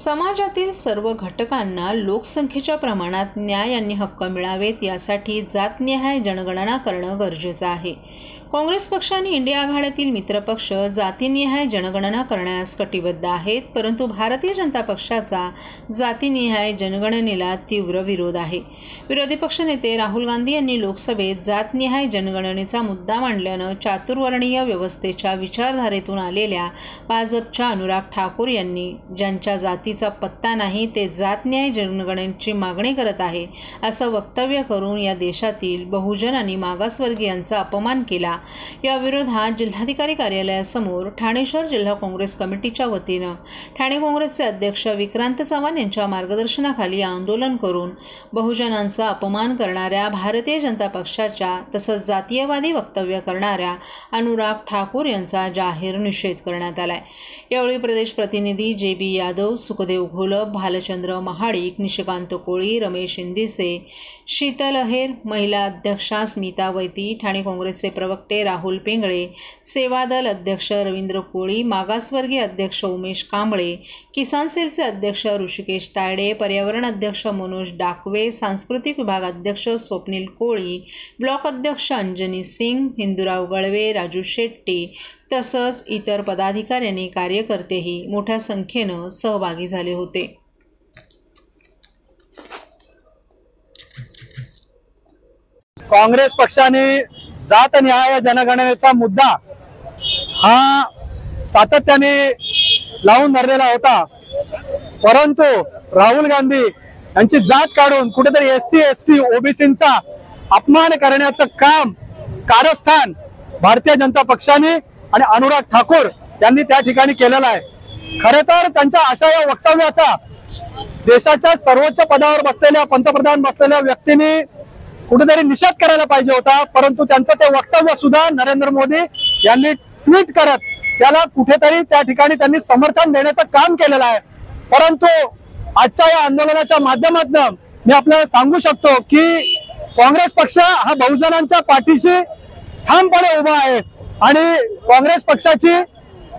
समाजातील सर्व घटकांना लोकसंख्येच्या प्रमाणात न्याय आणि हक्क मिळावेत यासाठी जातनिहाय जनगणना करणं गरजेचं आहे। काँग्रेस पक्ष आणि इंडिया आघाडीतील मित्रपक्ष जातीनिहाय जनगणना करण्यास कटिबद्ध आहेत, परंतु भारतीय जनता पक्षाचा जातीनिहाय जनगणनेला तीव्र विरोध आहे। विरोधी पक्षनेते राहुल गांधी यांनी लोकसभेत जातनिहाय जनगणनेचा मुद्दा मांडल्यानं चातुर्वर्णीय व्यवस्थेच्या विचारधारेतून आलेल्या भाजपच्या अनुराग ठाकूर यांनी ज्यांच्या जातीचा पत्ता नाही ते जातनिहाय जनगणनेची मागणी करत आहे असं वक्तव्य करून या देशातील बहुजन आणि मागासवर्गीयांचा अपमान केला। या विरोधात जिल्हाधिकारी कार्यालयासमोर ठाणे शहर जिल्हा काँग्रेस कमिटीच्या वतीनं ठाणे काँग्रेसचे अध्यक्ष विक्रांत चव्हाण यांच्या मार्गदर्शनाखाली आंदोलन करून बहुजनांचा अपमान करणाऱ्या भारतीय जनता पक्षाच्या तसंच जातीयवादी वक्तव्य करणाऱ्या अनुराग ठाकूर यांचा जाहीर निषेध करण्यात आलाय। यावेळी प्रदेश प्रतिनिधी JB यादव, सुखदेव घोलप, भालचंद्र महाडिक, निशिकांत कोळी, रमेश इंदिसे, शीतल अहेर, महिला अध्यक्षा स्मिता वैती, ठाणे काँग्रेसचे प्रवक्ते राहुल पिंगळे, सेवादल अध्यक्ष रवींद्र कोळी, मागासवर्गीय अध्यक्ष उमेश कांबळे, किसान सेलचे अध्यक्ष ऋषिकेश तायडे, पर्यावरण अध्यक्ष मनोज डाकवे, सांस्कृतिक विभाग अध्यक्ष स्वप्नील कोळी, ब्लॉक अध्यक्ष अंजनी सिंग, हिंदूराव गळवे, राजू शेट्टी तसंच इतर पदाधिकारी आणि कार्यकर्तेही मोठ्या संख्येनं सहभागी झाले होते। काँग्रेस पक्षाने जातनिहाय जनगणनेचा मुद्दा हा सातत्याने लावून धरलेला होता, परंतु राहुल गांधी यांची जात काढून कुठेतरी SC ST OBCंचा अपमान करण्याचं काम कारस्थान भारतीय जनता पक्षाने आणि अनुराग ठाकूर यांनी त्या ठिकाणी केलेला आहे। खरं तर त्यांच्या अशा या वक्तव्याचा देशाच्या सर्वोच्च पदावर बसलेल्या पंतप्रधान बसलेल्या व्यक्तींनी कुठेतरी निषेध करायला पाहिजे होता, परंतु त्यांचं ते वक्तव्य सुद्धा नरेंद्र मोदी यांनी ट्विट करत त्याला कुठेतरी त्या ठिकाणी त्यांनी समर्थन देण्याचं काम केलेलं आहे। परंतु आजच्या या आंदोलनाच्या माध्यमातून मी आपल्याला सांगू शकतो की काँग्रेस पक्ष हा बहुजनांच्या पाठीशी ठामपणे उभा आहे आणि काँग्रेस पक्षाची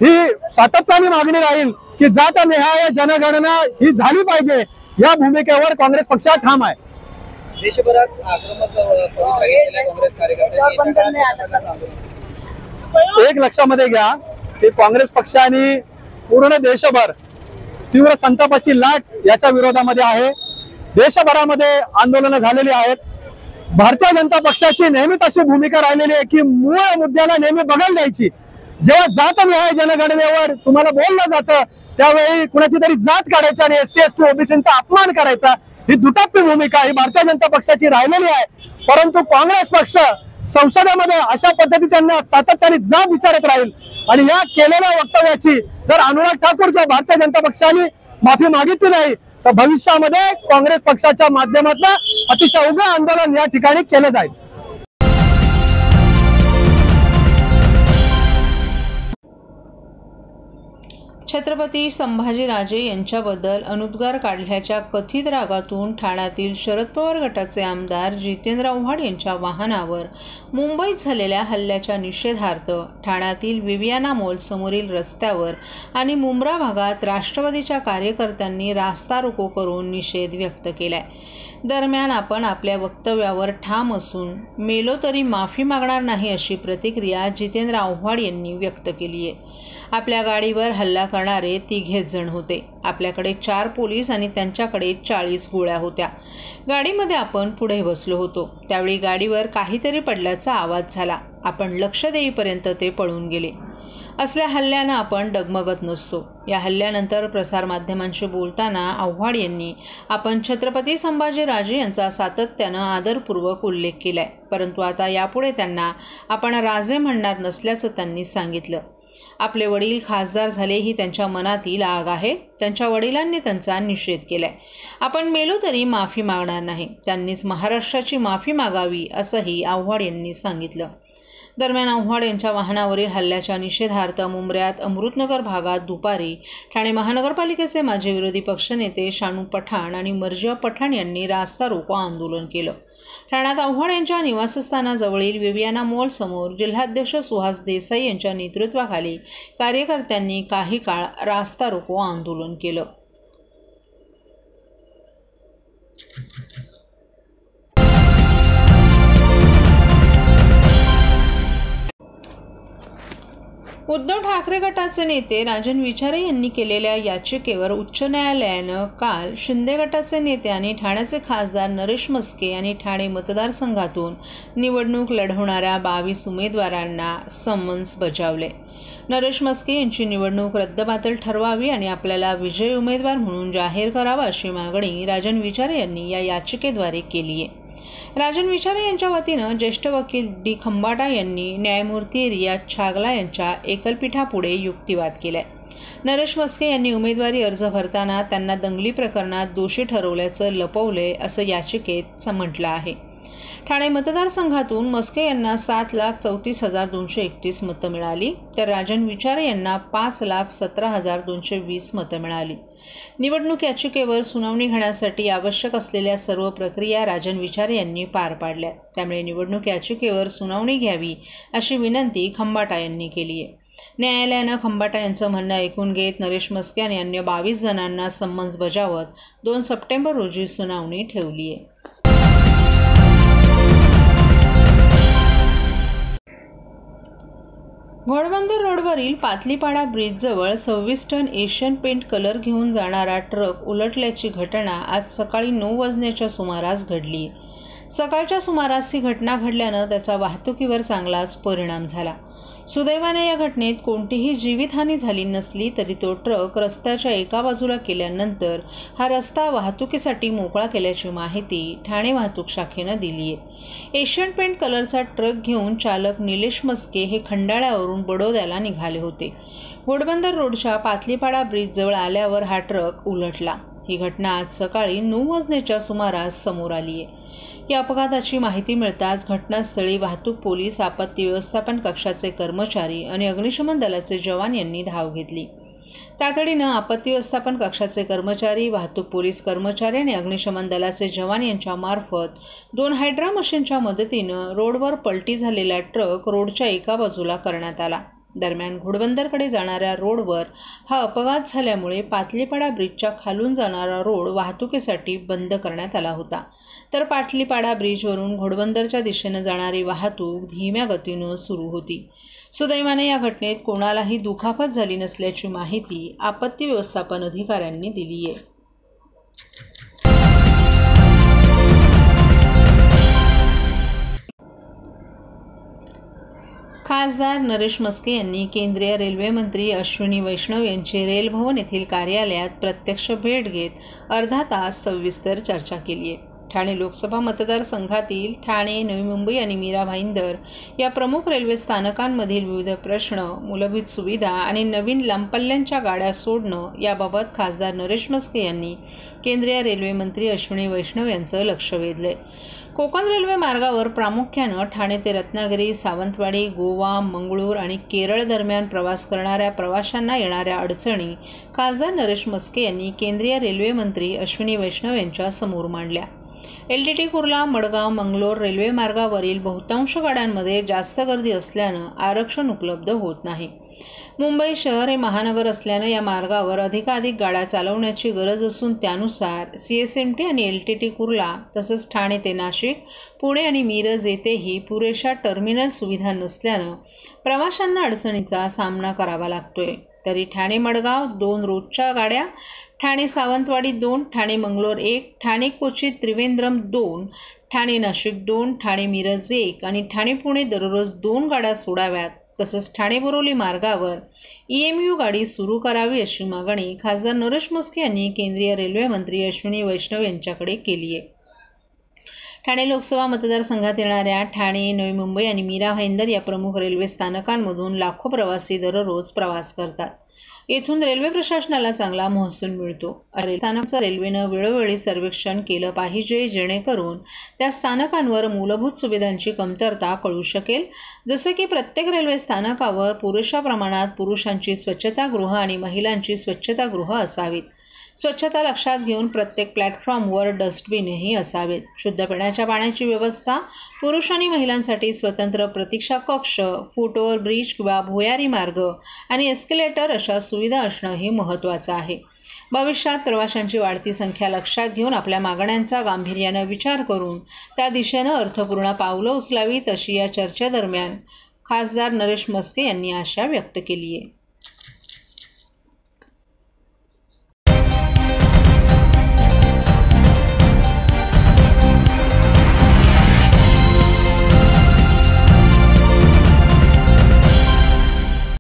ही सातत्याने मागणी राहील की जातनिहाय जनगणना ही झाली पाहिजे, या भूमिकेवर काँग्रेस पक्ष ठाम आहे। देशभरात आक्रमक काँग्रेस कार्यकर्ते एक लक्षामध्ये घ्या की काँग्रेस पक्षाने पूर्ण देशभर तीव्र संतापाची लाट याच्या विरोधामध्ये आहे। देशभरामध्ये आंदोलनं झालेली आहेत। भारतीय जनता पक्षाची नेहमीच अशी भूमिका राहिलेली आहे की मूळ मुद्द्याला नेहमी बघायला द्यायची। जेव्हा जातनिहाय जनगणनेवर तुम्हाला बोललं जातं त्यावेळी कुणाची तरी जात काढायची आणि SC ST OBCंचा अपमान करायचा, ही दुटप्पी भूमिका ही भारतीय जनता पक्षाची राहिलेली आहे। परंतु काँग्रेस पक्ष संसदेमध्ये अशा पद्धती त्यांना सातत्याने जाब विचारत राहील आणि या केलेल्या वक्तव्याची जर अनुराग ठाकूर किंवा भारतीय जनता पक्षाने माफी मागितली नाही तर भविष्यामध्ये काँग्रेस पक्षाच्या माध्यमातून अतिशय उग्र आंदोलन या ठिकाणी केलं जाईल। छत्रपती संभाजीराजे यांच्याबद्दल अनुद्गार काढल्याच्या कथित रागातून ठाण्यातील शरद पवार गटाचे आमदार जितेंद्र आव्हाड यांच्या वाहनावर मुंबईत झालेल्या हल्ल्याच्या निषेधार्थ ठाण्यातील विवियाना मॉल समोरील रस्त्यावर आणि मुंब्रा भागात राष्ट्रवादीच्या कार्यकर्त्यांनी रास्ता रोको करून निषेध व्यक्त केलाय। दरम्यान आपण आपल्या वक्तव्यावर ठाम असून मेलो तरी माफी मागणार नाही अशी प्रतिक्रिया जितेंद्र आव्हाड यांनी व्यक्त केली आहे। आपल्या गाडीवर हल्ला करणारे 3 जण होते। आपल्याकडे 4 पोलीस आणि त्यांच्याकडे 40 गोळ्या होत्या। गाडीमध्ये आपण पुढे बसलो होतो। त्यावेळी गाडीवर काहीतरी पडल्याचा आवाज झाला। आपण लक्ष देईपर्यंत ते पळून गेले। असल्या हल्ल्यानं आपण डगमगत नसतो। या हल्ल्यानंतर प्रसारमाध्यमांशी बोलताना आव्हाड यांनी आपण छत्रपती संभाजीराजे यांचा सातत्यानं आदरपूर्वक उल्लेख केलाय, परंतु आता यापुढे त्यांना आपण राजे म्हणणार नसल्याचं त्यांनी सांगितलं। आपले वडील खासदार झाले ही त्यांच्या मनातील आग आहे। त्यांच्या वडिलांनी त्यांचा निषेध केलाय। आपण मेलो तरी माफी मागणार नाही। त्यांनीच महाराष्ट्राची माफी मागावी असंही आव्हाड यांनी सांगितलं। दरम्यान आव्हाड यांच्या वाहनावरील हल्ल्याच्या निषेधार्थ मुंब्र्यात अमृतनगर भागात दुपारी ठाणे महानगरपालिकेचे माजी विरोधी पक्षनेते शानू पठाण आणि मर्जिया पठाण यांनी रास्ता रोको आंदोलन केलं। ठाण्यात आव्हाड यांच्या निवासस्थानाजवळील विवियाना मॉल समोर जिल्हाध्यक्ष सुहास देसाई यांच्या नेतृत्वाखाली कार्यकर्त्यांनी काही काळ रास्ता रोको आंदोलन केलं। उद्धव ठाकरे गटाचे नेते राजन विचारे यांनी केलेल्या याचिकेवर उच्च न्यायालयानं काल शिंदे गटाचे नेते आणि ठाण्याचे खासदार नरेश मस्के यांनी ठाणे मतदारसंघातून निवडणूक लढवणाऱ्या 22 उमेदवारांना समन्स बजावले. नरेश मस्के यांची निवडणूक रद्दबातल ठरवावी आणि आपल्याला विजयी उमेदवार म्हणून जाहीर करावा अशी मागणी राजन विचारे यांनी या याचिकेद्वारे केली आहे. राजन विचारे यांच्या वतीनं ज्येष्ठ वकील डी खंबाटा यांनी न्यायमूर्ती रियाज छागला यांच्या एकलपीठापुढे युक्तिवाद केलाय. नरेश मस्के यांनी उमेदवारी अर्ज भरताना त्यांना दंगली प्रकरणात दोषी ठरवल्याचं लपवलंय असं याचिकेत म्हटलं आहे. ठाणे मतदारसंघातून मस्के यांना 7,34,231 मतं मिळाली, तर राजन विचारे यांना 5,17,220 मतं मिळाली. निवडणूक याचिकेवर सुनावणी घेण्यासाठी आवश्यक असलेल्या सर्व प्रक्रिया राजन विचारे यांनी पार पाडल्या. त्यामुळे निवडणूक याचिकेवर सुनावणी घ्यावी अशी विनंती खंबाटा यांनी केली आहे. न्यायालयानं खंबाटा यांचं म्हणणं ऐकून घेत नरेश मस्के आणि अन्य 22 जणांना समन्स बजावत 2 सप्टेंबर रोजी सुनावणी ठेवली आहे. घोडबंदर रोडवरील Patlipada ब्रिजजवळ 26 ton Asian paint colour घेऊन जाणारा ट्रक उलटल्याची घटना आज सकाळी 9 वाजण्याच्या सुमारास घडली. सकाळच्या सुमारास ही घटना घडल्यानं त्याचा वाहतुकीवर चांगलाच परिणाम झाला. सुदैवाने या घटनेत कोणतीही जीवितहानी झाली नसली तरी तो ट्रक रस्त्याच्या एका बाजूला केल्यानंतर हा रस्ता वाहतुकीसाठी मोकळा केल्याची माहिती ठाणे वाहतूक शाखेनं दिली आहे. एशियन पेंट कलरचा ट्रक घेऊन चालक निलेश मस्के हे खंडाळ्यावरून बडोद्याला निघाले होते. घोडबंदर रोडच्या पातलीपाडा ब्रिजजवळ आल्यावर हा ट्रक उलटला. ही घटना आज सकाळी 9 वाजण्याच्या सुमारास समोर आली आहे. या अपघाताची माहिती मिळताच घटनास्थळी वाहतूक पोलीस, आपत्ती व्यवस्थापन कक्षाचे कर्मचारी आणि अग्निशमन दलाचे जवान यांनी धाव घेतली. तातडीनं आपत्ती व्यवस्थापन कक्षाचे कर्मचारी, वाहतूक पोलीस कर्मचारी आणि अग्निशमन दलाचे जवान यांच्या मार्फत 2 हायड्रा मशीनच्या मदतीनं रोडवर पलटी झालेला ट्रक रोडच्या एका बाजूला करण्यात आला. दरम्यान घोडबंदरकडे जाणाऱ्या रोडवर हा अपघात झाल्यामुळे पातलीपाडा ब्रिजच्या खालून जाणारा रोड वाहतुकीसाठी बंद करण्यात आला होता, तर पातलीपाडा ब्रिजवरून घोडबंदरच्या दिशेनं जाणारी वाहतूक धीम्या गतीनं सुरू होती. सुदैवाने या घटनेत कोणालाही दुखापत झाली नसल्याची माहिती आपत्ती व्यवस्थापन अधिकाऱ्यांनी दिली आहे. खासदार नरेश मस्के यांनी केंद्रीय रेल्वे मंत्री अश्विनी वैष्णव यांची रेल भवन येथील कार्यालयात प्रत्यक्ष भेट घेत अर्धा तास सविस्तर चर्चा केली आहे. ठाणे लोकसभा मतदारसंघातील ठाणे, नवी मुंबई आणि मीरा भाईंदर या प्रमुख रेल्वे स्थानकांमधील विविध प्रश्न, मूलभूत सुविधा आणि नवीन लांबपल्ल्यांच्या गाड्या सोडणं याबाबत खासदार नरेश मस्के यांनी केंद्रीय रेल्वे मंत्री अश्विनी वैष्णव यांचं लक्ष वेधलंय. कोकण रेल्वे मार्गावर प्रामुख्यानं ठाणे ते रत्नागिरी, सावंतवाडी, गोवा, मंगळूर आणि केरळ दरम्यान प्रवास करणाऱ्या प्रवाशांना येणाऱ्या अडचणी खासदार नरेश मस्के यांनी केंद्रीय रेल्वे मंत्री अश्विनी वैष्णव यांच्या समोर मांडल्या. LTT कुर्ला, मडगाव, मंगलोर रेल्वे मार्गावरील बहुतांश गाड्यांमध्ये जास्त गर्दी असल्यानं आरक्षण उपलब्ध होत नाही. मुंबई शहर हे महानगर असल्यानं या मार्गावर अधिकाधिक गाड्या चालवण्याची गरज असून त्यानुसार CSMT आणि LTT कुर्ला तसंच ठाणे ते नाशिक, पुणे आणि मिरज येथेही पुरेशा टर्मिनल सुविधा नसल्यानं प्रवाशांना अडचणीचा सामना करावा लागतोय. तरी ठाणे मडगाव 2 रोजच्या गाड्या, ठाणे सावंतवाडी 2, ठाणे मंगलोर 1, ठाणे कोची त्रिवेंद्रम 2, ठाणे नाशिक 2, ठाणे मिरज 1 आणि ठाणे पुणे दररोज 2 गाड्या सोडाव्यात. तसंच ठाणे बोरिवली मार्गावर EMU गाडी सुरू करावी अशी मागणी खासदार नरेश मस्के यांनी केंद्रीय रेल्वे मंत्री अश्विनी वैष्णव यांच्याकडे केली आहे. ठाणे लोकसभा मतदारसंघात येणाऱ्या ठाणे, नवी मुंबई आणि मीरा भाईंदर या प्रमुख रेल्वे स्थानकांमधून लाखो प्रवासी दररोज प्रवास करतात. येथून रेल्वे प्रशासनाला चांगला महसूल मिळतो. स्थानकाचं रेल्वेनं वेळोवेळी सर्वेक्षण केलं पाहिजे, जेणेकरून त्या स्थानकांवर मूलभूत सुविधांची कमतरता कळू शकेल. जसे की प्रत्येक रेल्वे स्थानकावर पुरेशा प्रमाणात पुरुषांची स्वच्छतागृह आणि महिलांची स्वच्छतागृह असावीत. स्वच्छता लक्षात घेऊन प्रत्येक प्लॅटफॉर्मवर डस्टबिनही असावेत. शुद्ध पिण्याच्या पाण्याची व्यवस्था, पुरुष आणि महिलांसाठी स्वतंत्र प्रतीक्षा कक्ष, फूट ओव्हर ब्रिज किंवा भुयारी मार्ग आणि एस्केलेटर अशा सुविधा असणं हे महत्त्वाचं आहे. भविष्यात प्रवाशांची वाढती संख्या लक्षात घेऊन आपल्या मागण्यांचा गांभीर्यानं विचार करून त्या दिशेनं अर्थपूर्ण पावलं उचलावीत अशी या चर्चेदरम्यान खासदार नरेश म्हस्के यांनी आशा व्यक्त केली आहे.